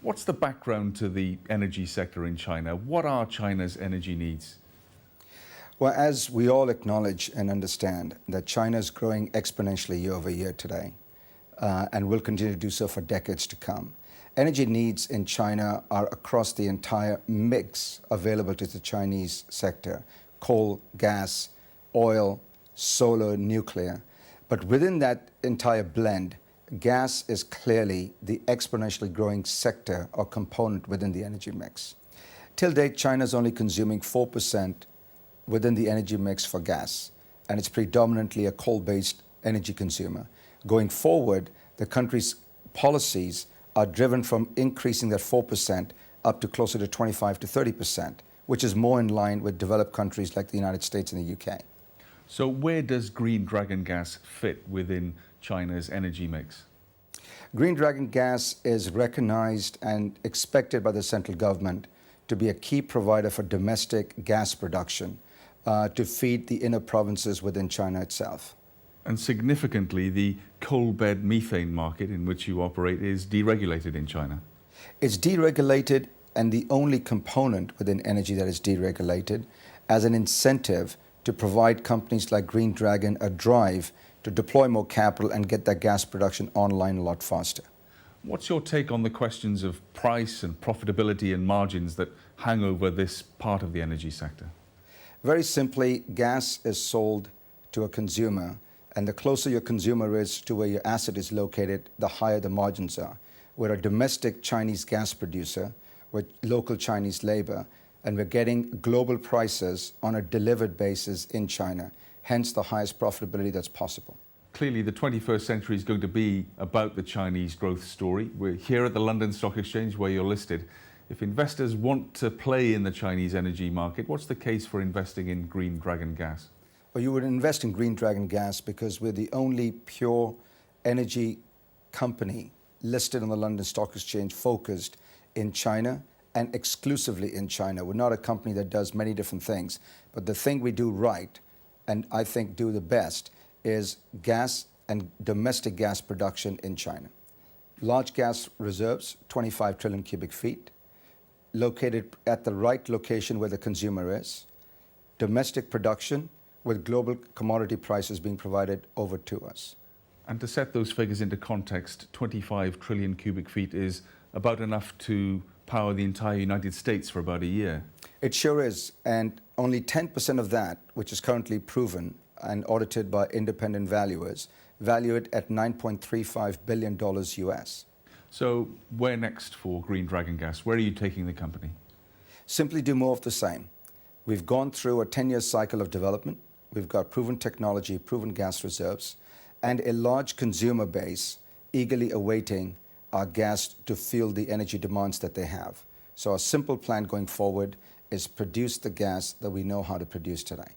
What's the background to the energy sector in China? What are China's energy needs? Well, as we all acknowledge and understand that China is growing exponentially year over year today, and will continue to do so for decades to come. Energy needs in China are across the entire mix available to the Chinese sector: coal, gas, oil, solar, nuclear. But within that entire blend, gas is clearly the exponentially growing sector or component within the energy mix. Till date, China is only consuming 4% within the energy mix for gas, and it's predominantly a coal-based energy consumer. Going forward, the country's policies are driven from increasing that 4% up to closer to 25 to 30%, which is more in line with developed countries like the United States and the UK. So where does green dragon gas fit within China's energy mix? Green dragon gas is recognized and expected by the central government to be a key provider for domestic gas production to feed the inner provinces within China itself. And significantly, the coal bed methane market in which you operate is deregulated in China. It's deregulated, and the only component within energy that is deregulated as an incentive to provide companies like Green Dragon a drive to deploy more capital and get that gas production online a lot faster. What's your take on the questions of price and profitability and margins that hang over this part of the energy sector? Very simply, gas is sold to a consumer, and the closer your consumer is to where your asset is located, the higher the margins are. We're a domestic Chinese gas producer with local Chinese labor, and we're getting global prices on a delivered basis in China, hence the highest profitability that's possible. Clearly, the 21st century is going to be about the Chinese growth story. We're here at the London Stock Exchange where you're listed. If investors want to play in the Chinese energy market, what's the case for investing in Green Dragon gas? Well, you would invest in Green Dragon gas because we're the only pure energy company listed on the London Stock Exchange focused in China and exclusively in China. We're not a company that does many different things, but the thing we do right, and I think do the best, is gas and domestic gas production in China. Large gas reserves, 25 trillion cubic feet, located at the right location where the consumer is, domestic production with global commodity prices being provided over to us. And to set those figures into context, 25 trillion cubic feet is about enough to power the entire United States for about a year. It sure is, and only 10% of that, which is currently proven and audited by independent valuers, value it at $9.35 billion US. So where next for Green Dragon gas? Where are you taking the company? Simply do more of the same. We've gone through a 10-year cycle of development. We've got proven technology, proven gas reserves, and a large consumer base eagerly awaiting our gas to fuel the energy demands that they have. So our simple plan going forward is produce the gas that we know how to produce today.